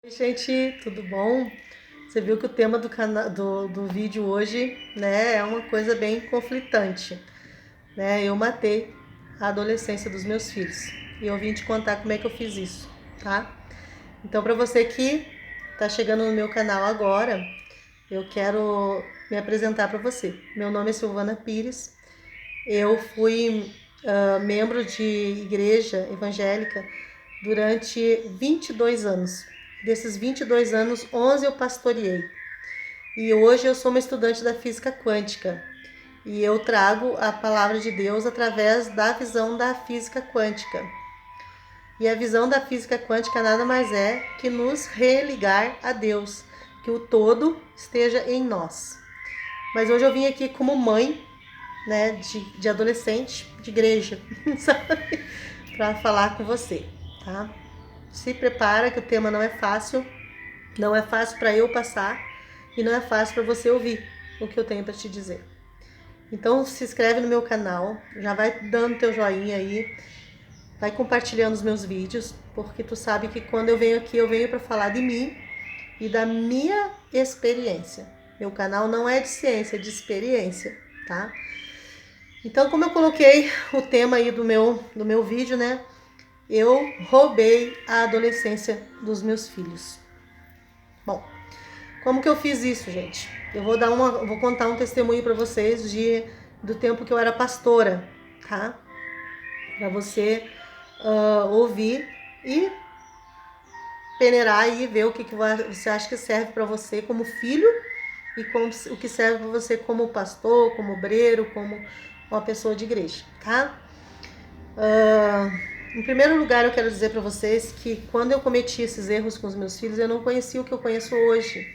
Oi, gente, tudo bom? Você viu que o tema do vídeo hoje, né, é uma coisa bem conflitante, né? Eu matei a adolescência dos meus filhos e eu vim te contar como é que eu fiz isso, tá? Então, para você que tá chegando no meu canal agora, eu quero me apresentar para você. Meu nome é Silvana Pires. Eu fui membro de igreja evangélica durante 22 anos. Desses 22 anos, 11 eu pastoreei. E hoje eu sou uma estudante da física quântica. E eu trago a palavra de Deus através da visão da física quântica. E a visão da física quântica nada mais é que nos religar a Deus, que o todo esteja em nós. Mas hoje eu vim aqui como mãe, né, de adolescente, de igreja, sabe? Para falar com você, tá? Se prepara que o tema não é fácil para eu passar e não é fácil para você ouvir o que eu tenho para te dizer. Então se inscreve no meu canal, já vai dando teu joinha aí, vai compartilhando os meus vídeos, porque tu sabe que quando eu venho aqui eu venho para falar de mim e da minha experiência. Meu canal não é de ciência, é de experiência, tá? Então, como eu coloquei o tema aí do meu vídeo, né? Eu roubei a adolescência dos meus filhos. Bom, como que eu fiz isso, gente? Vou contar um testemunho para vocês do tempo que eu era pastora, tá? Para você ouvir e peneirar e ver o que você acha que serve para você como filho e o que serve para você como pastor, como obreiro, como uma pessoa de igreja, tá? Em primeiro lugar, eu quero dizer para vocês que quando eu cometi esses erros com os meus filhos, eu não conhecia o que eu conheço hoje.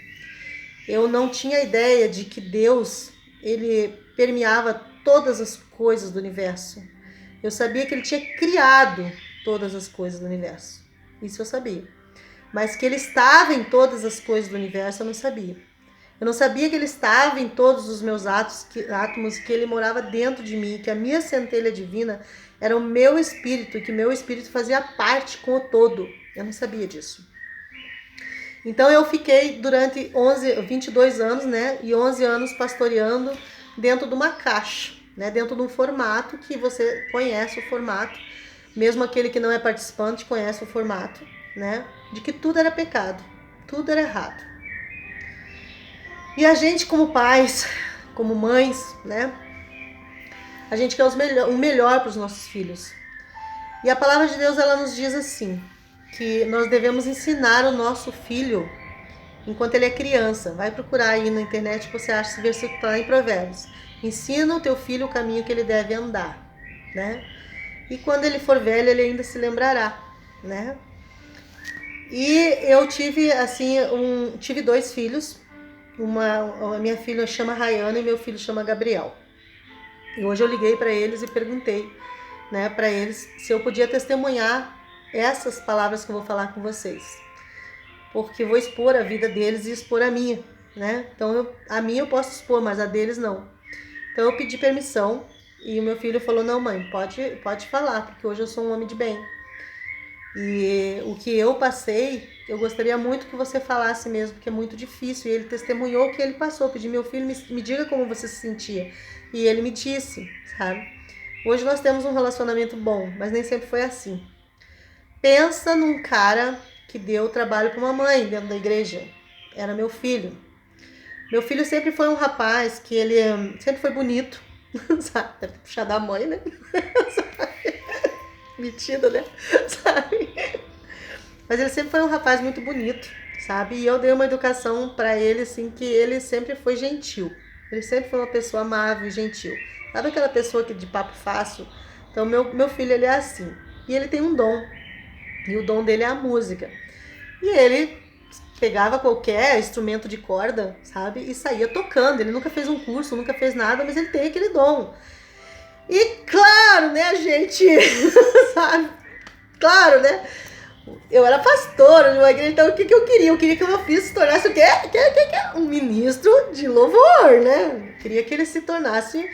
Eu não tinha ideia de que Deus, ele permeava todas as coisas do universo. Eu sabia que ele tinha criado todas as coisas do universo. Isso eu sabia. Mas que ele estava em todas as coisas do universo, eu não sabia. Eu não sabia que ele estava em todos os meus átomos, que ele morava dentro de mim, que a minha centelha divina era o meu espírito, e que meu espírito fazia parte com o todo. Eu não sabia disso. Então eu fiquei durante 22 anos, né, e 11 anos pastoreando dentro de uma caixa, né, dentro de um formato que você conhece o formato, mesmo aquele que não é participante conhece o formato, né, de que tudo era pecado, tudo era errado. E a gente como pais, como mães, né, a gente quer o melhor para os nossos filhos. E a palavra de Deus, ela nos diz assim, que nós devemos ensinar o nosso filho enquanto ele é criança. Vai procurar aí na internet que você acha esse versículo que está em Provérbios. Ensina o teu filho o caminho que ele deve andar, né? E quando ele for velho, ele ainda se lembrará, né? E eu tive, assim, tive 2 filhos. A minha filha chama Rayana e meu filho chama Gabriel. E hoje eu liguei para eles e perguntei, né, para eles se eu podia testemunhar essas palavras que eu vou falar com vocês. Porque vou expor a vida deles e expor a minha, né? Então a minha eu posso expor, mas a deles não. Então eu pedi permissão e o meu filho falou: "Não, mãe, pode falar, porque hoje eu sou um homem de bem. E o que eu passei, eu gostaria muito que você falasse mesmo, porque é muito difícil." E ele testemunhou o que ele passou. Eu pedi: "Meu filho, me diga como você se sentia." E ele me disse, sabe? Hoje nós temos um relacionamento bom, mas nem sempre foi assim. Pensa num cara que deu trabalho para uma mãe dentro da igreja. Era meu filho. Meu filho sempre foi um rapaz que ele sempre foi bonito, sabe? Deve puxar da mãe, né? Metido, né? Sabe? Mas ele sempre foi um rapaz muito bonito, sabe? E eu dei uma educação para ele, assim, que ele sempre foi gentil. Ele sempre foi uma pessoa amável e gentil. Sabe aquela pessoa que de papo fácil? Então, meu filho, ele é assim. E ele tem um dom. E o dom dele é a música. E ele pegava qualquer instrumento de corda, sabe? E saía tocando. Ele nunca fez um curso, nunca fez nada, mas ele tem aquele dom. E claro, né, gente? Sabe? Claro, né? Eu era pastora de uma igreja, então o que eu queria? Eu queria que o meu filho se tornasse o quê? Um ministro de louvor, né? Eu queria que ele se tornasse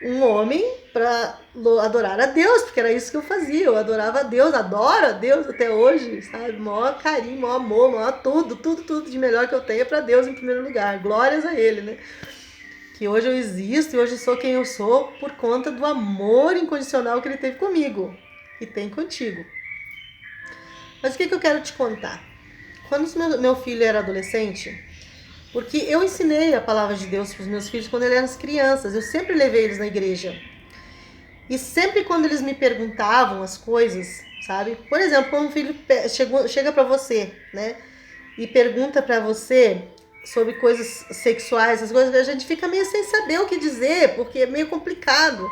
um homem para adorar a Deus, porque era isso que eu fazia. Eu adorava a Deus, adoro a Deus até hoje, sabe? Maior carinho, maior amor, maior tudo de melhor que eu tenho é para Deus em primeiro lugar. Glórias a Ele, né? Que hoje eu existo e hoje sou quem eu sou por conta do amor incondicional que Ele teve comigo e tem contigo. Mas o que eu quero te contar? Quando meu filho era adolescente, porque eu ensinei a palavra de Deus para os meus filhos quando eles eram crianças, eu sempre levei eles na igreja. E sempre quando eles me perguntavam as coisas, sabe? Por exemplo, quando um filho chega para você, né? E pergunta para você sobre coisas sexuais, as coisas, a gente fica meio sem saber o que dizer, porque é meio complicado.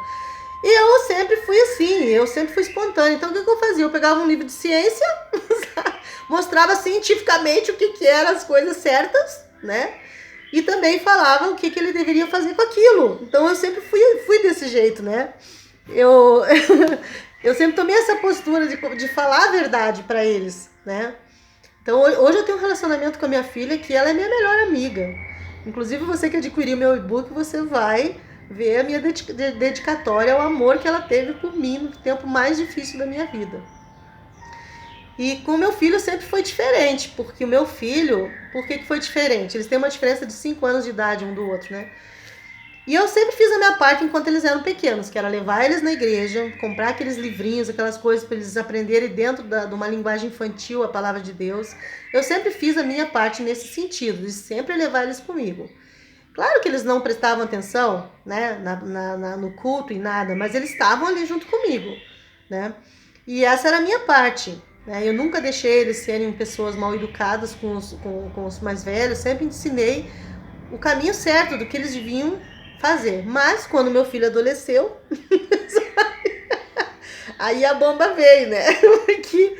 E eu sempre fui assim, eu sempre fui espontânea. Então o que eu fazia? Eu pegava um livro de ciência, mostrava cientificamente o que eram as coisas certas, né? E também falava o que ele deveria fazer com aquilo. Então eu sempre fui desse jeito, né? Eu sempre tomei essa postura de falar a verdade para eles, né? Então hoje eu tenho um relacionamento com a minha filha que ela é minha melhor amiga. Inclusive você que adquiriu meu e-book, você vai ver a minha dedicatória ao amor que ela teve por mim no tempo mais difícil da minha vida. E com o meu filho sempre foi diferente, porque o meu filho, por que foi diferente? Eles têm uma diferença de 5 anos de idade um do outro, né? E eu sempre fiz a minha parte enquanto eles eram pequenos, que era levar eles na igreja, comprar aqueles livrinhos, aquelas coisas para eles aprenderem dentro de uma linguagem infantil, a palavra de Deus. Eu sempre fiz a minha parte nesse sentido, de sempre levar eles comigo. Claro que eles não prestavam atenção, né, no culto e nada, mas eles estavam ali junto comigo, né? E essa era a minha parte, né? Eu nunca deixei eles serem pessoas mal educadas com os mais velhos, sempre ensinei o caminho certo do que eles deviam fazer. Mas quando meu filho adoleceu, aí a bomba veio, né? Porque,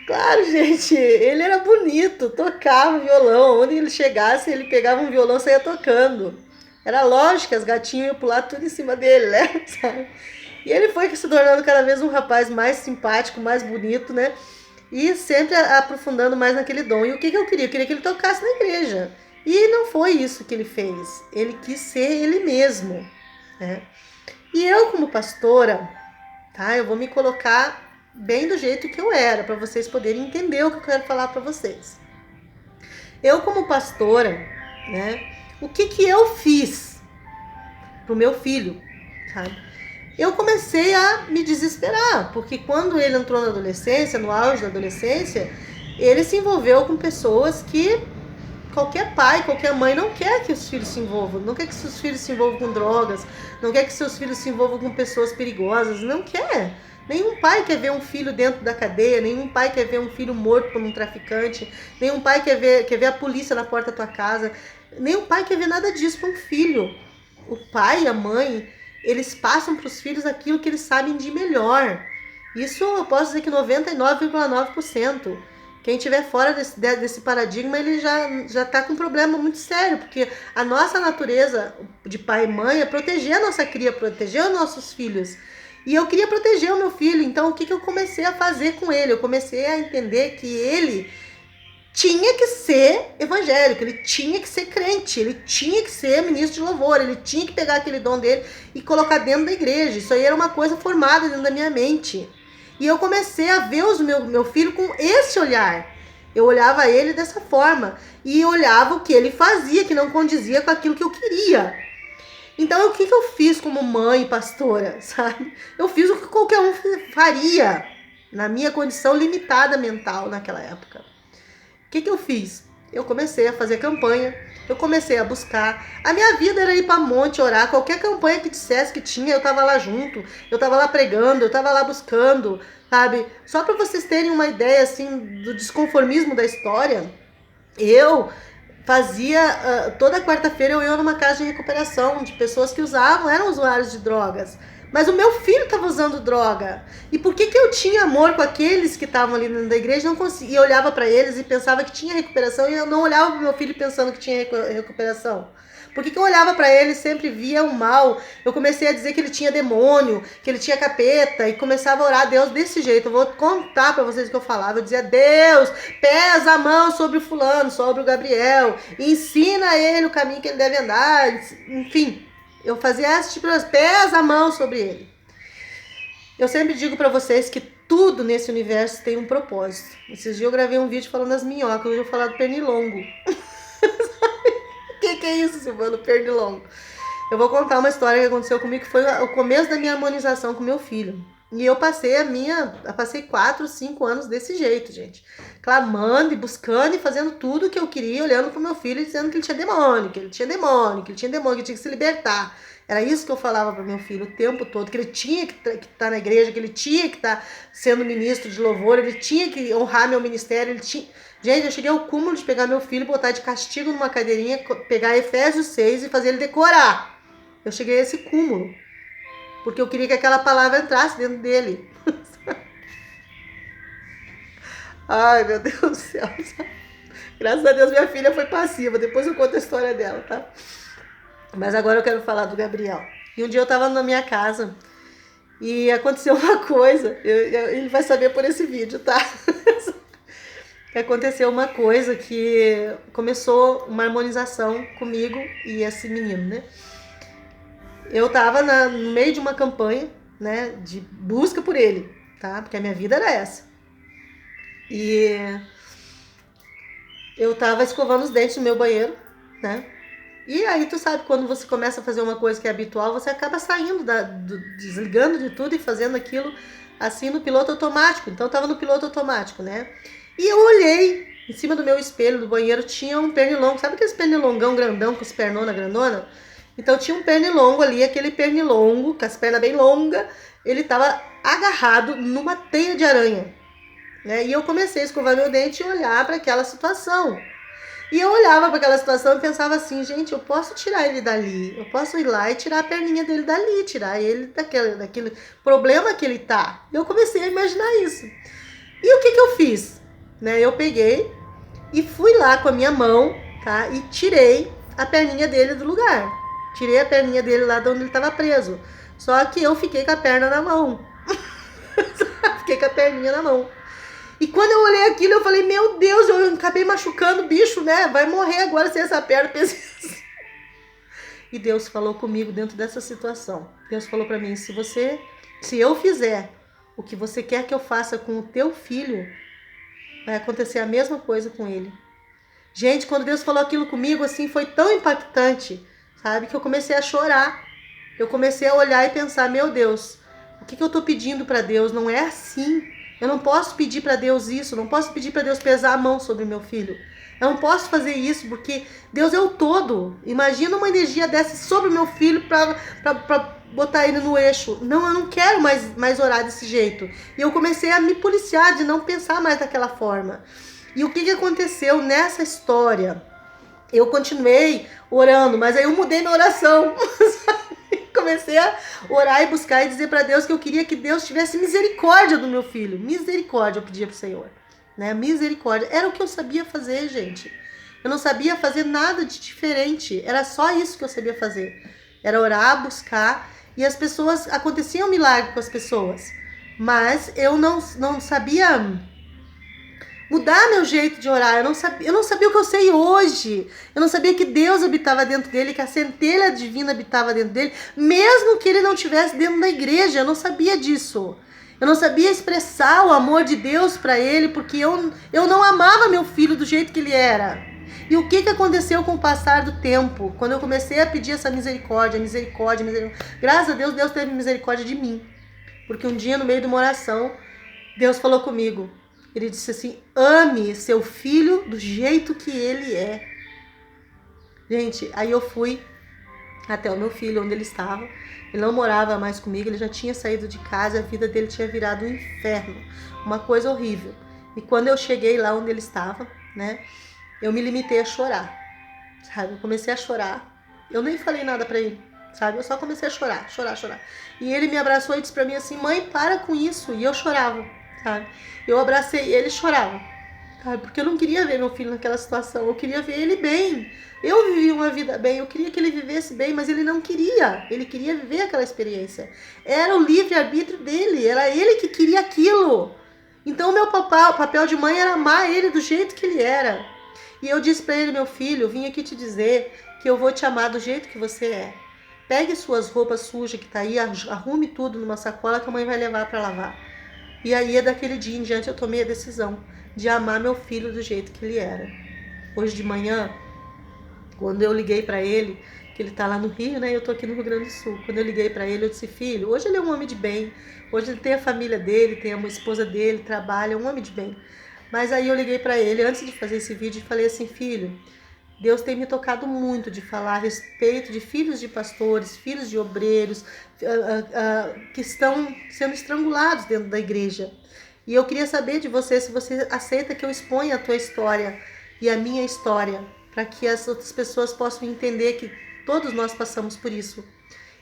claro, gente, ele era bonito, tocava violão. Onde ele chegasse, ele pegava um violão e saía tocando. Era lógico que as gatinhas iam pular tudo em cima dele, né? Sabe? E ele foi se tornando cada vez um rapaz mais simpático, mais bonito, né? E sempre aprofundando mais naquele dom. E o que eu queria? Eu queria que ele tocasse na igreja. E não foi isso que ele fez. Ele quis ser ele mesmo, né? E eu, como pastora, tá? Eu vou me colocar bem do jeito que eu era, para vocês poderem entender o que eu quero falar para vocês. Eu, como pastora, né? O que eu fiz pro meu filho, sabe? Eu comecei a me desesperar, porque quando ele entrou na adolescência, no auge da adolescência, ele se envolveu com pessoas que qualquer pai, qualquer mãe não quer que os filhos se envolvam, não quer que seus filhos se envolvam com drogas, não quer que seus filhos se envolvam com pessoas perigosas, não quer. Nenhum pai quer ver um filho dentro da cadeia, nenhum pai quer ver um filho morto por um traficante, nenhum pai quer ver a polícia na porta da tua casa, nenhum pai quer ver nada disso para um filho. O pai e a mãe, eles passam para os filhos aquilo que eles sabem de melhor. Isso eu posso dizer que 99,9%. Quem estiver fora desse paradigma, ele já está com um problema muito sério, porque a nossa natureza de pai e mãe é proteger a nossa cria, proteger os nossos filhos. E eu queria proteger o meu filho, então o que eu comecei a fazer com ele? Eu comecei a entender que ele tinha que ser evangélico, ele tinha que ser crente, ele tinha que ser ministro de louvor, ele tinha que pegar aquele dom dele e colocar dentro da igreja. Isso aí era uma coisa formada dentro da minha mente. E eu comecei a ver meu filho com esse olhar. Eu olhava ele dessa forma. E olhava o que ele fazia, que não condizia com aquilo que eu queria. Então, o que eu fiz como mãe e pastora, sabe? Eu fiz o que qualquer um faria, na minha condição limitada mental naquela época. O que eu fiz? Eu comecei a fazer campanha, eu comecei a buscar. A minha vida era ir para monte, orar. Qualquer campanha que dissesse que tinha, eu estava lá junto. Eu estava lá pregando, eu estava lá buscando, sabe? Só para vocês terem uma ideia, assim, do desconformismo da história, eu fazia... toda quarta-feira eu ia numa casa de recuperação de pessoas que eram usuários de drogas. Mas o meu filho estava usando droga. E por que eu tinha amor com aqueles que estavam ali dentro da igreja? Não conseguia. Eu olhava para eles e pensava que tinha recuperação, e eu não olhava para o meu filho pensando que tinha recuperação. Por que eu olhava para ele e sempre via o mal? Eu comecei a dizer que ele tinha demônio, que ele tinha capeta, e começava a orar a Deus desse jeito. Eu vou contar para vocês o que eu falava. Eu dizia: Deus, pesa a mão sobre o fulano, sobre o Gabriel, e ensina a ele o caminho que ele deve andar. Enfim, Eu fazia esse tipo de pesa a mão sobre ele. Eu sempre digo pra vocês que tudo nesse universo tem um propósito. Esses dias eu gravei um vídeo falando das minhocas, hoje eu vou falar do pernilongo. O que é isso, Silvano? Pernilongo. Eu vou contar uma história que aconteceu comigo, que foi o começo da minha harmonização com meu filho. E eu passei 4, 5 anos desse jeito, gente. Clamando e buscando e fazendo tudo o que eu queria, olhando pro meu filho e dizendo que ele tinha demônio, que ele tinha demônio, que ele tinha demônio, que ele tinha que se libertar. Era isso que eu falava pro meu filho o tempo todo, que ele tinha que estar na igreja, que ele tinha que estar sendo ministro de louvor, ele tinha que honrar meu ministério, ele tinha... Gente, eu cheguei ao cúmulo de pegar meu filho, botar de castigo numa cadeirinha, pegar Efésios 6 e fazer ele decorar. Eu cheguei a esse cúmulo, porque eu queria que aquela palavra entrasse dentro dele. Ai, meu Deus do céu. Graças a Deus minha filha foi passiva, depois eu conto a história dela, tá? Mas agora eu quero falar do Gabriel. E um dia eu tava na minha casa e aconteceu uma coisa, ele vai saber por esse vídeo, tá? Aconteceu uma coisa que começou uma harmonização comigo e esse menino, né? Eu tava no meio de uma campanha, né, de busca por ele, tá? Porque a minha vida era essa. E eu tava escovando os dentes no meu banheiro, né? E aí tu sabe, quando você começa a fazer uma coisa que é habitual, você acaba saindo, desligando de tudo e fazendo aquilo assim no piloto automático. Então eu tava no piloto automático, né? E eu olhei, em cima do meu espelho do banheiro tinha um pernilongo. Sabe aqueles pernilongão grandão com as pernonas grandona? Então tinha um pernilongo ali, aquele pernilongo, com as pernas bem longas, ele tava agarrado numa teia de aranha, né? E eu comecei a escovar meu dente e olhar para aquela situação. E eu olhava para aquela situação e pensava assim, gente, eu posso tirar ele dali, eu posso ir lá e tirar a perninha dele dali, tirar ele daquele problema que ele tá. E eu comecei a imaginar isso. E o que eu fiz? Né? Eu peguei e fui lá com a minha mão, tá? E tirei a perninha dele do lugar. Tirei a perninha dele lá de onde ele estava preso. Só que eu fiquei com a perna na mão. Fiquei com a perninha na mão. E quando eu olhei aquilo, eu falei, meu Deus, eu acabei machucando o bicho, né? Vai morrer agora sem essa perna. E Deus falou comigo dentro dessa situação. Deus falou pra mim, se eu fizer o que você quer que eu faça com o teu filho, vai acontecer a mesma coisa com ele. Gente, quando Deus falou aquilo comigo, assim, foi tão impactante, sabe? Que eu comecei a chorar. Eu comecei a olhar e pensar, meu Deus, o que eu tô pedindo pra Deus? Não é assim. Eu não posso pedir pra Deus isso, não posso pedir pra Deus pesar a mão sobre meu filho. Eu não posso fazer isso, porque Deus é o todo. Imagina uma energia dessa sobre o meu filho pra botar ele no eixo. Não, eu não quero mais orar desse jeito. E eu comecei a me policiar de não pensar mais daquela forma. E o que aconteceu nessa história? Eu continuei orando, mas aí eu mudei minha oração. Comecei a orar e buscar e dizer para Deus que eu queria que Deus tivesse misericórdia do meu filho. Misericórdia, eu pedia pro Senhor. Né? Misericórdia. Era o que eu sabia fazer, gente. Eu não sabia fazer nada de diferente. Era só isso que eu sabia fazer. Era orar, buscar. E as pessoas... Acontecia um milagre com as pessoas. Mas eu não sabia mudar meu jeito de orar. Eu não sabia o que eu sei hoje. Eu não sabia que Deus habitava dentro dele, que a centelha divina habitava dentro dele, mesmo que ele não estivesse dentro da igreja. Eu não sabia disso. Eu não sabia expressar o amor de Deus para ele, porque eu não amava meu filho do jeito que ele era. E o que aconteceu com o passar do tempo? Quando eu comecei a pedir essa misericórdia, graças a Deus, Deus teve misericórdia de mim. Porque um dia, no meio de uma oração, Deus falou comigo. Ele disse assim, ame seu filho do jeito que ele é. Gente, aí eu fui até o meu filho, onde ele estava. Ele não morava mais comigo, ele já tinha saído de casa, a vida dele tinha virado um inferno. Uma coisa horrível. E quando eu cheguei lá onde ele estava, né, eu me limitei a chorar, sabe? Eu comecei a chorar. Eu nem falei nada pra ele, sabe? Eu só comecei a chorar. E ele me abraçou e disse pra mim assim, mãe, para com isso. E eu chorava, sabe? Eu abracei ele e chorava, sabe? Porque eu não queria ver meu filho naquela situação. Eu queria ver ele bem. Eu vivi uma vida bem, eu queria que ele vivesse bem, mas ele não queria. Ele queria viver aquela experiência. Era o livre-arbítrio dele, era ele que queria aquilo. Então o meu papel de mãe era amar ele do jeito que ele era. E eu disse pra ele, meu filho, eu vim aqui te dizer que eu vou te amar do jeito que você é. pegue suas roupas sujas que tá aí, arrume tudo numa sacola que a mãe vai levar para lavar. E aí, daquele dia em diante, eu tomei a decisão de amar meu filho do jeito que ele era. Hoje de manhã, quando eu liguei para ele, que ele tá lá no Rio, né? Eu tô aqui no Rio Grande do Sul. Quando eu liguei para ele, eu disse: filho, hoje ele é um homem de bem. Hoje ele tem a família dele, tem a esposa dele, trabalha, é um homem de bem. Mas aí eu liguei para ele, antes de fazer esse vídeo, e falei assim: filho, Deus tem me tocado muito de falar a respeito de filhos de pastores, filhos de obreiros, que estão sendo estrangulados dentro da igreja. E eu queria saber de você se você aceita que eu exponha a tua história e a minha história, para que as outras pessoas possam entender que todos nós passamos por isso.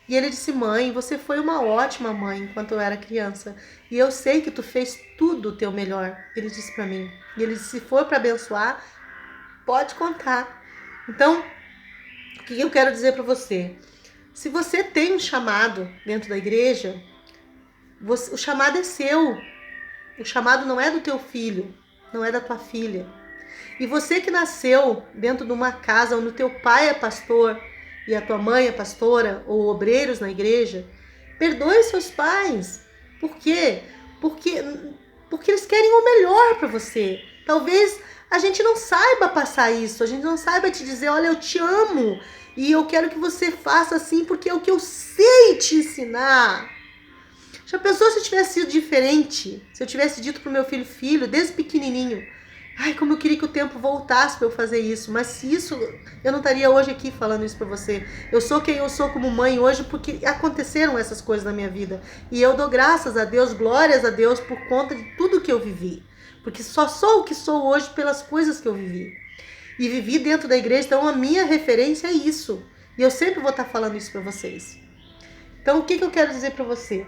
E ele disse: mãe, você foi uma ótima mãe enquanto eu era criança. E eu sei que tu fez tudo o teu melhor. Ele disse para mim. E ele disse: se for para abençoar, pode contar. Então, o que eu quero dizer para você? Se você tem um chamado dentro da igreja, o chamado é seu. O chamado não é do teu filho, não é da tua filha. E você que nasceu dentro de uma casa onde o teu pai é pastor e a tua mãe é pastora ou obreiros na igreja, perdoe seus pais. Por quê? Porque eles querem o melhor para você. Talvez a gente não saiba passar isso, a gente não saiba te dizer: olha, eu te amo e eu quero que você faça assim porque é o que eu sei te ensinar. Já pensou se eu tivesse sido diferente? Se eu tivesse dito pro meu filho, desde pequenininho: ai, como eu queria que o tempo voltasse para eu fazer isso. Mas se isso, eu não estaria hoje aqui falando isso para você. Eu sou quem eu sou como mãe hoje porque aconteceram essas coisas na minha vida. E eu dou graças a Deus, glórias a Deus por conta de tudo que eu vivi. Porque só sou o que sou hoje pelas coisas que eu vivi. E vivi dentro da igreja, então a minha referência é isso. E eu sempre vou estar falando isso para vocês. Então o que eu quero dizer para você?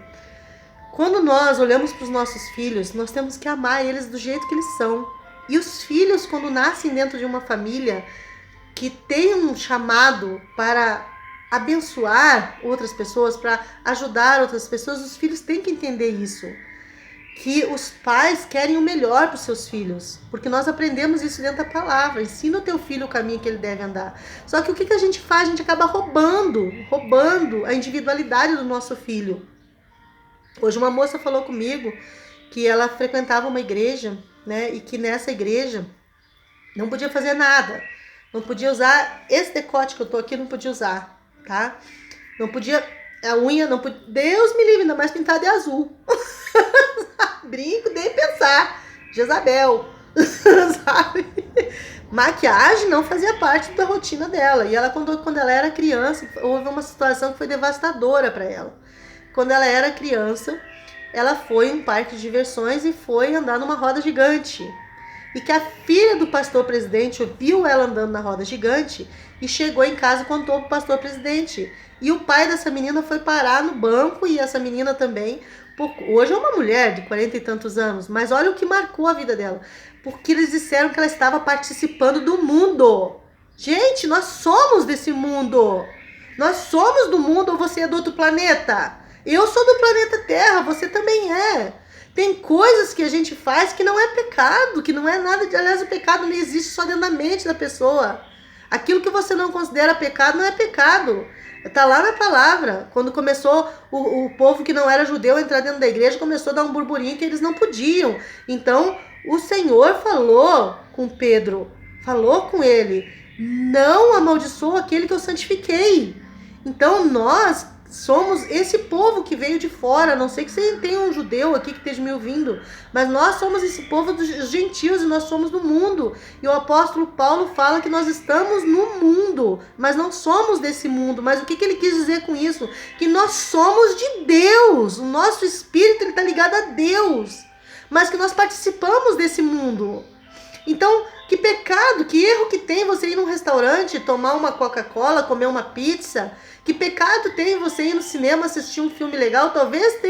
Quando nós olhamos para os nossos filhos, nós temos que amar eles do jeito que eles são. E os filhos, quando nascem dentro de uma família que tem um chamado para abençoar outras pessoas, para ajudar outras pessoas, os filhos têm que entender isso. Que os pais querem o melhor para os seus filhos. Porque nós aprendemos isso dentro da palavra. Ensina o teu filho o caminho que ele deve andar. Só que o que a gente faz? A gente acaba roubando a individualidade do nosso filho. Hoje uma moça falou comigo que ela frequentava uma igreja, né, e que nessa igreja não podia fazer nada. Não podia usar esse decote que eu tô aqui, não podia usar, tá? Não podia, a unha não podia, Deus me livre, ainda mais pintada de azul. Brinco, nem pensar. Jezabel, sabe? Maquiagem não fazia parte da rotina dela. E ela contou que quando ela era criança, houve uma situação que foi devastadora para ela. Quando ela era criança, ela foi em um parque de diversões e foi andar numa roda gigante. E que a filha do pastor presidente viu ela andando na roda gigante e chegou em casa e contou pro pastor presidente. E o pai dessa menina foi parar no banco, e essa menina também. Hoje é uma mulher de 40 e tantos anos, mas olha o que marcou a vida dela. Porque eles disseram que ela estava participando do mundo. Gente, nós somos desse mundo. Nós somos do mundo, ou você é do outro planeta? Eu sou do planeta Terra, você também é. Tem coisas que a gente faz que não é pecado, que não é nada de... Aliás, o pecado não existe só dentro da mente da pessoa. Aquilo que você não considera pecado não é pecado. Está lá na palavra. Quando começou o povo que não era judeu a entrar dentro da igreja, começou a dar um burburinho que eles não podiam. Então, o Senhor falou com Pedro, falou com ele: não amaldiçoa aquele que eu santifiquei. Então, nós somos esse povo que veio de fora. A não sei que você tenha um judeu aqui que esteja me ouvindo, mas nós somos esse povo dos gentios e nós somos do mundo. E o apóstolo Paulo fala que nós estamos no mundo, mas não somos desse mundo. Mas o que ele quis dizer com isso? Que nós somos de Deus. O nosso espírito está ligado a Deus, mas que nós participamos desse mundo. Então, que pecado, que erro que tem você ir num restaurante, tomar uma Coca-Cola, comer uma pizza. Que pecado tem você ir no cinema assistir um filme legal? Talvez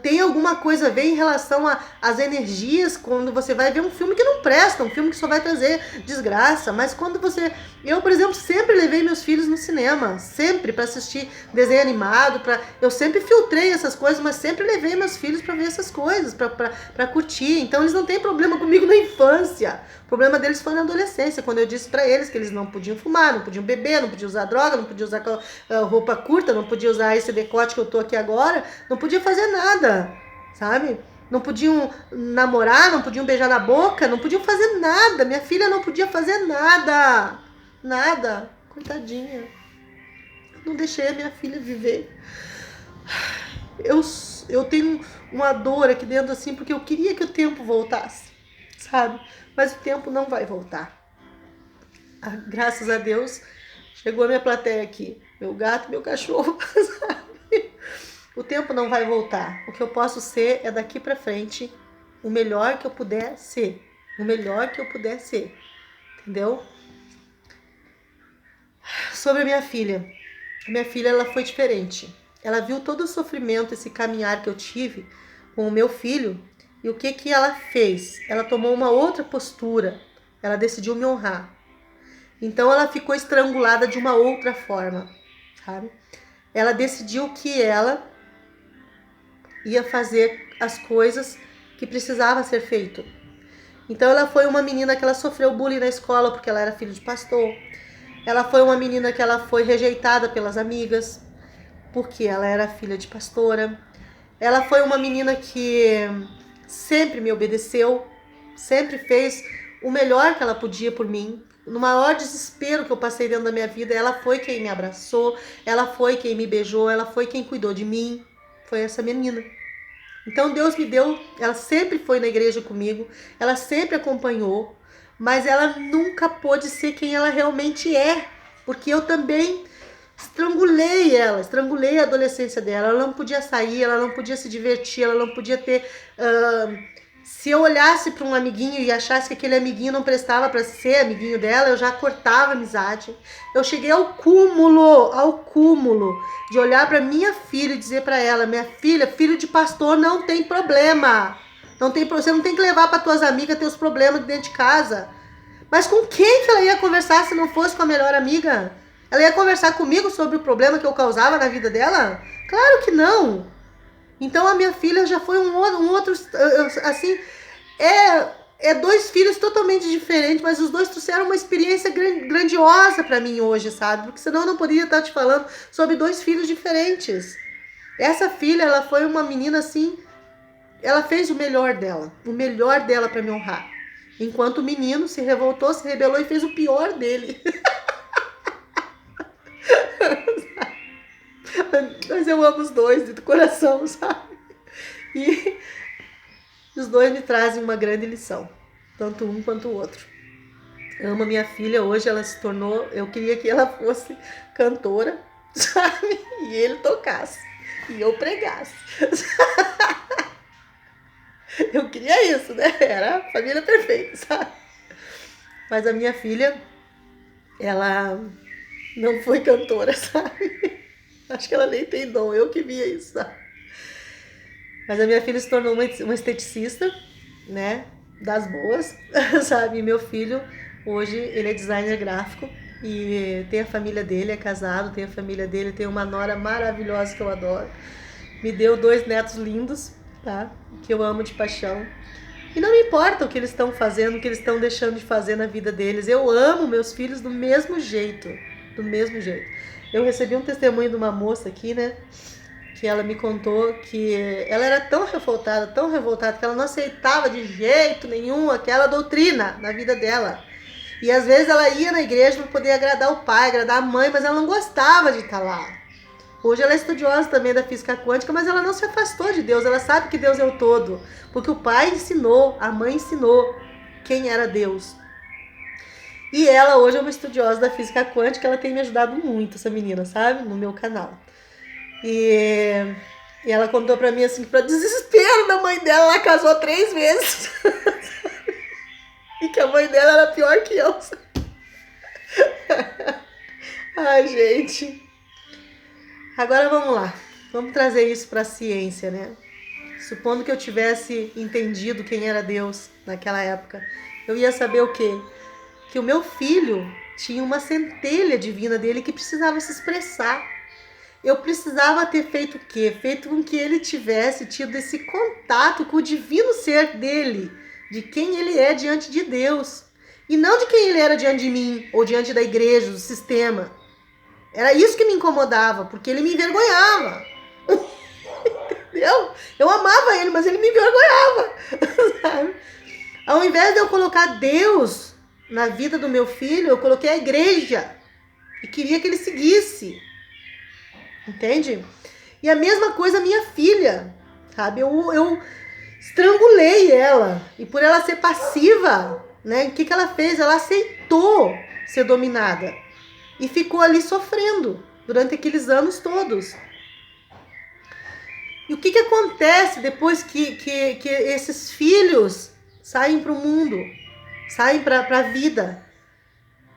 tenha alguma coisa a ver em relação às energias, quando você vai ver um filme que não presta, um filme que só vai trazer desgraça. Mas quando você... Eu, por exemplo, sempre levei meus filhos no cinema, sempre, para assistir desenho animado. Eu sempre filtrei essas coisas, mas sempre levei meus filhos para ver essas coisas, para curtir. Então eles não têm problema comigo na infância. adolescência. O problema deles foi na adolescência, quando eu disse pra eles que eles não podiam fumar, não podiam beber, não podiam usar droga, não podiam usar roupa curta, não podiam usar esse decote que eu tô aqui agora, não podiam fazer nada, sabe? Não podiam namorar, não podiam beijar na boca, não podiam fazer nada. Minha filha não podia fazer nada. Nada. Coitadinha. Não deixei a minha filha viver. Eu tenho uma dor aqui dentro assim, porque eu queria que o tempo voltasse, sabe? Mas o tempo não vai voltar. Graças a Deus, chegou a minha plateia aqui. Meu gato, meu cachorro, sabe? O tempo não vai voltar. O que eu posso ser é daqui pra frente o melhor que eu puder ser. O melhor que eu puder ser. Entendeu? Sobre a minha filha. A minha filha, ela foi diferente. Ela viu todo o sofrimento, esse caminhar que eu tive com o meu filho. E o que que ela fez? Ela tomou uma outra postura. Ela decidiu me honrar. Então ela ficou estrangulada de uma outra forma, sabe? Ela decidiu que ela ia fazer as coisas que precisava ser feito. Então ela foi uma menina que ela sofreu bullying na escola porque ela era filha de pastor. Ela foi uma menina que ela foi rejeitada pelas amigas porque ela era filha de pastora. Ela foi uma menina que sempre me obedeceu, sempre fez o melhor que ela podia por mim. No maior desespero que eu passei dentro da minha vida, ela foi quem me abraçou, ela foi quem me beijou, ela foi quem cuidou de mim. Foi essa menina. Então Deus me deu, ela sempre foi na igreja comigo, ela sempre acompanhou, mas ela nunca pôde ser quem ela realmente é, porque eu também estrangulei a adolescência dela. Ela não podia sair, ela não podia se divertir, ela não podia ter... se eu olhasse para um amiguinho e achasse que aquele amiguinho não prestava para ser amiguinho dela, eu já cortava a amizade. Eu cheguei ao cúmulo de olhar para minha filha e dizer para ela: minha filha, filho de pastor não tem problema. Você não tem que levar para tuas amigas teus problemas dentro de casa. Mas com quem que ela ia conversar se não fosse com a melhor amiga? Ela ia conversar comigo sobre o problema que eu causava na vida dela? Claro que não. Então a minha filha já foi um outro, assim, é dois filhos totalmente diferentes, mas os dois trouxeram uma experiência grandiosa pra mim hoje, sabe? Porque senão eu não poderia estar te falando sobre dois filhos diferentes. Essa filha, ela foi uma menina assim, ela fez o melhor dela pra me honrar. Enquanto o menino se revoltou, se rebelou e fez o pior dele. Mas eu amo os dois do coração, sabe? E os dois me trazem uma grande lição, tanto um quanto o outro. Eu amo a minha filha, hoje ela se tornou... Eu queria que ela fosse cantora, sabe? E ele tocasse, e eu pregasse. Eu queria isso, né? Era a família perfeita, sabe? Mas a minha filha, ela não foi cantora, sabe? Acho que ela nem tem dom, eu que via isso, sabe? Mas a minha filha se tornou uma esteticista, né? Das boas, sabe? E meu filho, hoje, ele é designer gráfico e tem a família dele, é casado, tem a família dele, tem uma nora maravilhosa que eu adoro. Me deu 2 netos lindos, tá? Que eu amo de paixão. E não me importa o que eles estão fazendo, o que eles estão deixando de fazer na vida deles. Eu amo meus filhos do mesmo jeito. Do mesmo jeito. Eu recebi um testemunho de uma moça aqui, né? Que ela me contou que ela era tão revoltada, que ela não aceitava de jeito nenhum aquela doutrina na vida dela. E às vezes ela ia na igreja para poder agradar o pai, agradar a mãe, mas ela não gostava de estar lá. Hoje ela é estudiosa também da física quântica, mas ela não se afastou de Deus, ela sabe que Deus é o todo. Porque o pai ensinou, a mãe ensinou quem era Deus. E ela hoje é uma estudiosa da física quântica, ela tem me ajudado muito, essa menina, sabe? No meu canal. E ela contou pra mim assim, que pra desespero da mãe dela, ela casou 3 vezes. E que a mãe dela era pior que eu. Ai, gente. Agora vamos lá. Vamos trazer isso pra ciência, né? Supondo que eu tivesse entendido quem era Deus naquela época, eu ia saber o quê? Que o meu filho tinha uma centelha divina dele que precisava se expressar. Eu precisava ter feito o quê? Feito com que ele tivesse tido esse contato com o divino ser dele, de quem ele é diante de Deus. E não de quem ele era diante de mim, ou diante da igreja, do sistema. Era isso que me incomodava, porque ele me envergonhava. Eu amava ele, mas ele me envergonhava. Sabe? Ao invés de eu colocar Deus na vida do meu filho, eu coloquei a igreja. E queria que ele seguisse. Entende? E a mesma coisa a minha filha. Sabe? Eu estrangulei ela. E por ela ser passiva, né? O que ela fez? Ela aceitou ser dominada. E ficou ali sofrendo durante aqueles anos todos. E o que acontece depois que esses filhos saem para o mundo, saem para a vida?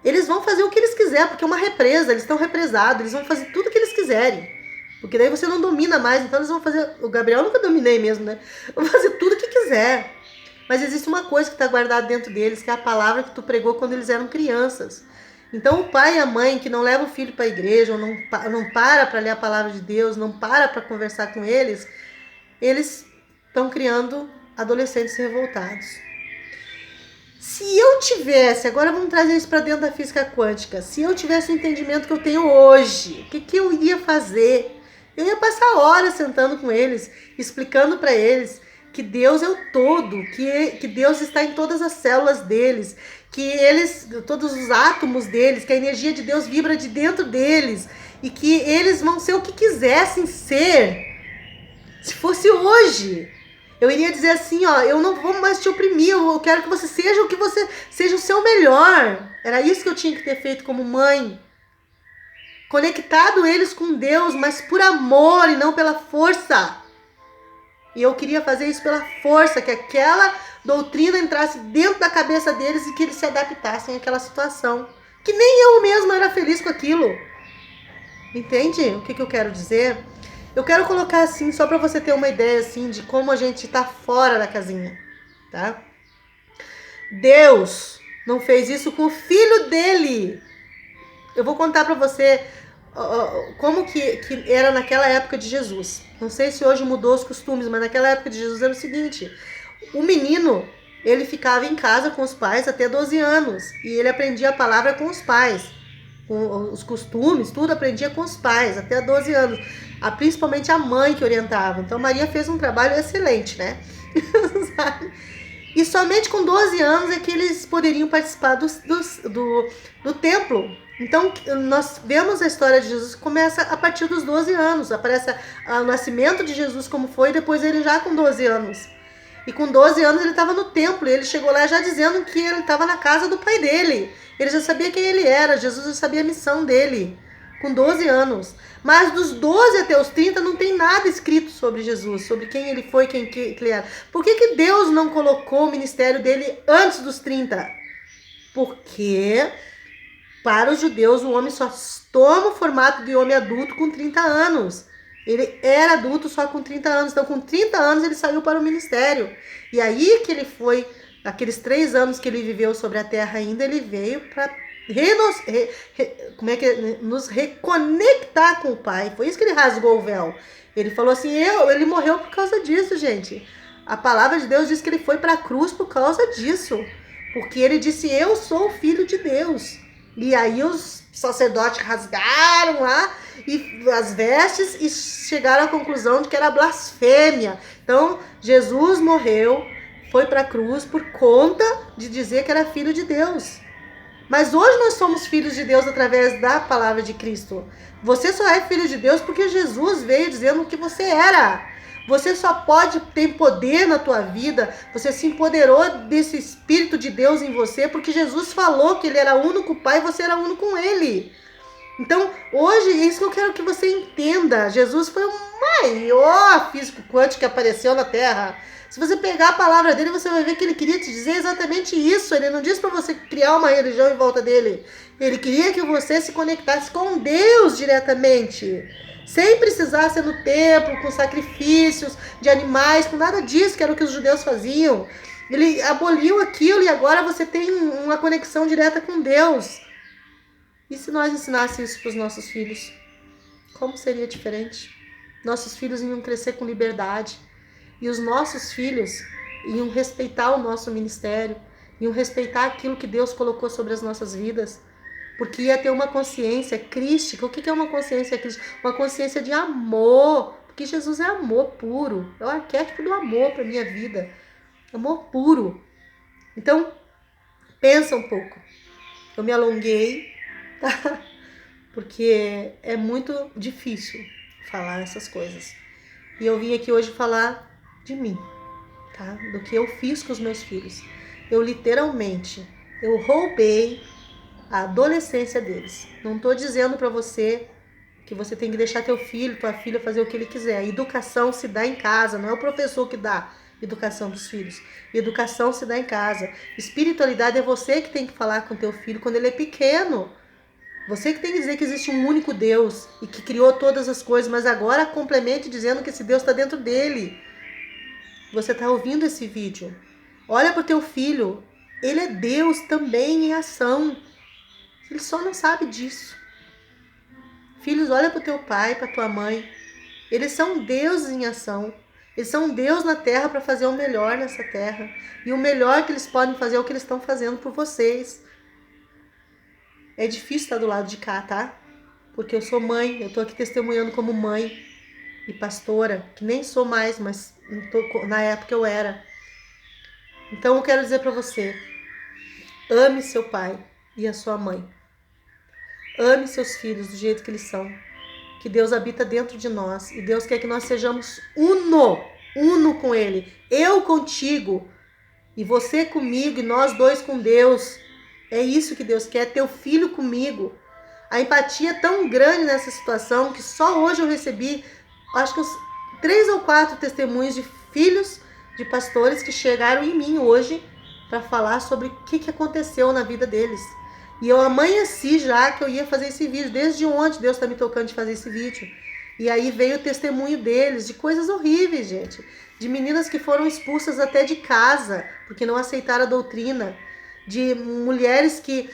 Eles vão fazer o que eles quiserem, porque é uma represa, eles estão represados, eles vão fazer tudo o que eles quiserem. Porque daí você não domina mais, então eles vão fazer... O Gabriel eu nunca dominei mesmo, né? Vão fazer tudo o que quiser. Mas existe uma coisa que está guardada dentro deles, que é a palavra que tu pregou quando eles eram crianças. Então o pai e a mãe que não leva o filho para a igreja, ou não para ler a palavra de Deus, não para conversar com eles estão criando adolescentes revoltados. Se eu tivesse, agora vamos trazer isso para dentro da física quântica, se eu tivesse o entendimento que eu tenho hoje, o que eu iria fazer? Eu ia passar horas sentando com eles, explicando para eles que Deus é o todo, que Deus está em todas as células deles, que todos os átomos deles, que a energia de Deus vibra de dentro deles e que eles vão ser o que quisessem ser. Se fosse hoje, eu iria dizer assim, ó, eu não vou mais te oprimir, eu quero que você seja o seu melhor. Era isso que eu tinha que ter feito como mãe. Conectado eles com Deus, mas por amor e não pela força. E eu queria fazer isso pela força, que aquela doutrina entrasse dentro da cabeça deles e que eles se adaptassem àquela situação. Que nem eu mesma era feliz com aquilo. Entende o que eu quero dizer? Eu quero colocar assim, só para você ter uma ideia assim de como a gente tá fora da casinha, tá? Deus não fez isso com o filho dele. Eu vou contar para você como que era naquela época de Jesus. Não sei se hoje mudou os costumes, mas naquela época de Jesus era o seguinte: o menino, ele ficava em casa com os pais até 12 anos e ele aprendia a palavra com os pais. Com os costumes, tudo aprendia com os pais, até 12 anos. Principalmente a mãe que orientava. Então Maria fez um trabalho excelente, né? E somente com 12 anos é que eles poderiam participar do templo. Então nós vemos a história de Jesus que começa a partir dos 12 anos. Aparece o nascimento de Jesus como foi, e depois ele já com 12 anos. E com 12 anos ele estava no templo, e ele chegou lá já dizendo que ele estava na casa do pai dele. Ele já sabia quem ele era, Jesus já sabia a missão dele, com 12 anos. Mas dos 12 até os 30 não tem nada escrito sobre Jesus, sobre quem ele foi, quem que ele era. Por que Deus não colocou o ministério dele antes dos 30? Porque para os judeus o homem só toma o formato de homem adulto com 30 anos. Ele era adulto só com 30 anos. Então, com 30 anos, ele saiu para o ministério. E aí que ele foi, naqueles 3 anos que ele viveu sobre a terra ainda, ele veio para nos reconectar com o Pai. Foi isso que ele rasgou o véu. Ele falou assim, ele morreu por causa disso, gente. A palavra de Deus diz que ele foi para a cruz por causa disso. Porque ele disse, eu sou o filho de Deus. E aí os sacerdotes rasgaram lá as vestes e chegaram à conclusão de que era blasfêmia. Então, Jesus morreu, foi para a cruz por conta de dizer que era filho de Deus. Mas hoje nós somos filhos de Deus através da palavra de Cristo. Você só é filho de Deus porque Jesus veio dizendo que você era. Você só pode ter poder na tua vida, você se empoderou desse Espírito de Deus em você, porque Jesus falou que ele era único com o Pai e você era único com ele. Então, hoje, é isso que eu quero que você entenda. Jesus foi o maior físico quântico que apareceu na Terra. Se você pegar a palavra dele, você vai ver que ele queria te dizer exatamente isso. Ele não disse para você criar uma religião em volta dele. Ele queria que você se conectasse com Deus diretamente. Sem precisar ser no templo, com sacrifícios de animais, com nada disso, que era o que os judeus faziam. Ele aboliu aquilo e agora você tem uma conexão direta com Deus. E se nós ensinássemos isso para os nossos filhos? Como seria diferente? Nossos filhos iam crescer com liberdade. E os nossos filhos iam respeitar o nosso ministério, iam respeitar aquilo que Deus colocou sobre as nossas vidas, porque ia ter uma consciência crística. O que é uma consciência crística? Uma consciência de amor, porque Jesus é amor puro, é o arquétipo do amor para minha vida, amor puro. Então, pensa um pouco. Eu me alonguei, tá? Porque é muito difícil falar essas coisas. E eu vim aqui hoje falar de mim, tá? Do que eu fiz com os meus filhos. Eu literalmente, eu roubei a adolescência deles. Não tô dizendo para você que você tem que deixar teu filho, tua filha fazer o que ele quiser. A educação se dá em casa, não é o professor que dá educação dos filhos. Educação se dá em casa. Espiritualidade é você que tem que falar com teu filho quando ele é pequeno. Você que tem que dizer que existe um único Deus e que criou todas as coisas, mas agora complemente dizendo que esse Deus está dentro dele. Você está ouvindo esse vídeo? Olha para o teu filho. Ele é Deus também em ação. Ele só não sabe disso. Filhos, olha para o teu pai, para tua mãe. Eles são deuses em ação. Eles são Deus na terra para fazer o melhor nessa terra. E o melhor que eles podem fazer é o que eles estão fazendo por vocês. É difícil estar do lado de cá, tá? Porque eu sou mãe, eu tô aqui testemunhando como mãe e pastora, que nem sou mais, mas na época eu era. Então eu quero dizer para você, ame seu pai e a sua mãe. Ame seus filhos do jeito que eles são. Que Deus habita dentro de nós e Deus quer que nós sejamos uno com Ele. Eu contigo e você comigo e nós dois com Deus. É isso que Deus quer, teu filho comigo. A empatia é tão grande nessa situação que só hoje eu recebi, acho que uns 3 ou 4 testemunhos de filhos de pastores que chegaram em mim hoje para falar sobre o que aconteceu na vida deles. E eu amanheci já que eu ia fazer esse vídeo. Desde ontem Deus está me tocando de fazer esse vídeo. E aí veio o testemunho deles, de coisas horríveis, gente. De meninas que foram expulsas até de casa, porque não aceitaram a doutrina. De mulheres que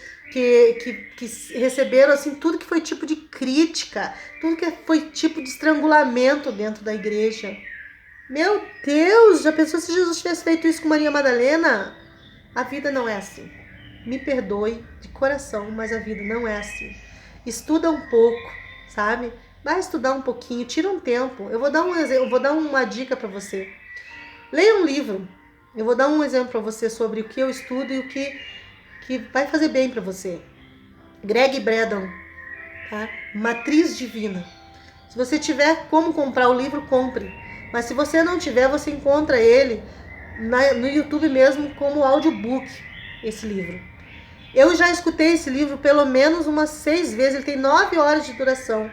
receberam assim tudo que foi tipo de crítica, tudo que foi tipo de estrangulamento dentro da igreja. Meu Deus, já pensou se Jesus tivesse feito isso com Maria Madalena? A vida não é assim. Me perdoe de coração, mas a vida não é assim. Estuda um pouco, sabe? Vai estudar um pouquinho, tira um tempo. Eu vou dar uma dica para você. Leia um livro. Eu vou dar um exemplo para você sobre o que eu estudo e o que vai fazer bem para você. Greg Braden, tá? Matriz Divina. Se você tiver como comprar o livro, compre. Mas se você não tiver, você encontra ele no YouTube mesmo como audiobook, esse livro. Eu já escutei esse livro pelo menos umas 6 vezes, ele tem 9 horas de duração.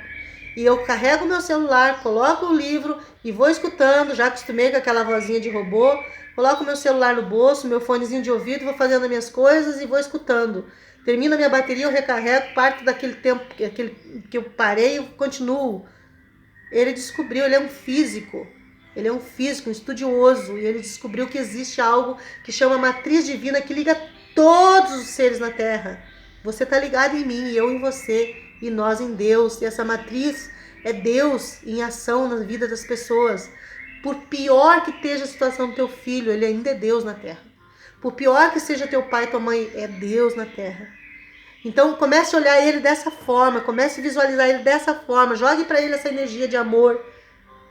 E eu carrego meu celular, coloco o livro e vou escutando, já acostumei com aquela vozinha de robô, coloco meu celular no bolso, meu fonezinho de ouvido, vou fazendo as minhas coisas e vou escutando. Termina a minha bateria, eu recarrego, parte daquele tempo que eu parei, eu continuo. Ele descobriu, ele é um físico, um estudioso, e ele descobriu que existe algo que chama matriz divina, que liga todos os seres na Terra. Você está ligado em mim, eu em você, e nós em Deus. E essa matriz é Deus em ação na vida das pessoas. Por pior que esteja a situação do teu filho, ele ainda é Deus na Terra. Por pior que seja teu pai e tua mãe, é Deus na Terra. Então comece a olhar ele dessa forma, comece a visualizar ele dessa forma, jogue para ele essa energia de amor,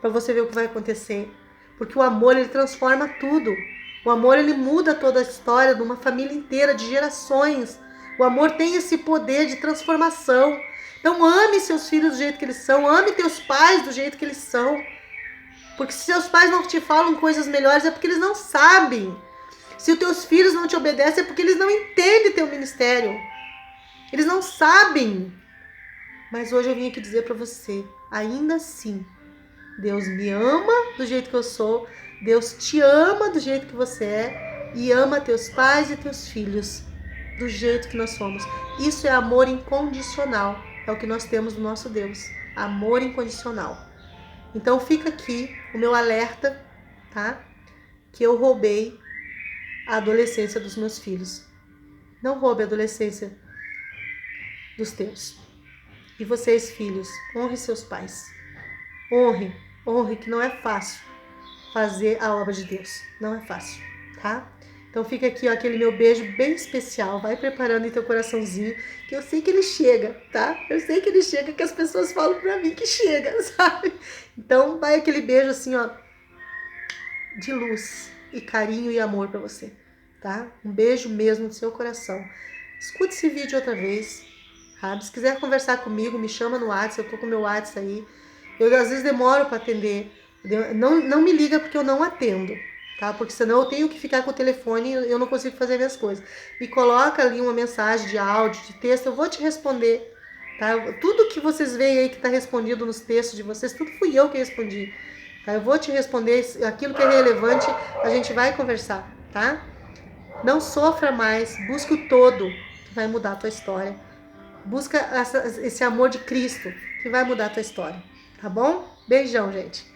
para você ver o que vai acontecer. Porque o amor, ele transforma tudo. O amor, ele muda toda a história de uma família inteira, de gerações. O amor tem esse poder de transformação. Então ame seus filhos do jeito que eles são, ame teus pais do jeito que eles são. Porque se seus pais não te falam coisas melhores, é porque eles não sabem. Se os teus filhos não te obedecem, é porque eles não entendem teu ministério. Eles não sabem. Mas hoje eu vim aqui dizer para você, ainda assim, Deus me ama do jeito que eu sou, Deus te ama do jeito que você é e ama teus pais e teus filhos do jeito que nós somos. Isso é amor incondicional, é o que nós temos do nosso Deus, amor incondicional. Então fica aqui o meu alerta, tá? Que eu roubei a adolescência dos meus filhos. Não roube a adolescência dos teus. E vocês, filhos, honre seus pais. Honre, que não é fácil fazer a obra de Deus. Não é fácil. tá? Então fica aqui, ó, aquele meu beijo bem especial. Vai preparando em teu coraçãozinho, que eu sei que ele chega, tá? Eu sei que ele chega, que as pessoas falam pra mim que chega, sabe? Então vai aquele beijo assim, ó, de luz e carinho e amor pra você, tá? Um beijo mesmo no seu coração. Escute esse vídeo outra vez, sabe? Se quiser conversar comigo, me chama no WhatsApp, eu tô com o meu WhatsApp aí. Eu às vezes demoro para atender. Não me liga porque eu não atendo, tá? Porque senão eu tenho que ficar com o telefone e eu não consigo fazer minhas coisas. Me coloca ali uma mensagem de áudio, de texto, eu vou te responder, tá? Tudo que vocês veem aí que tá respondido nos textos de vocês, tudo fui eu que respondi, tá? Eu vou te responder aquilo que é relevante, a gente vai conversar, tá? Não sofra mais, busque o todo que vai mudar a tua história. Busca esse amor de Cristo que vai mudar a tua história, tá bom? Beijão, gente.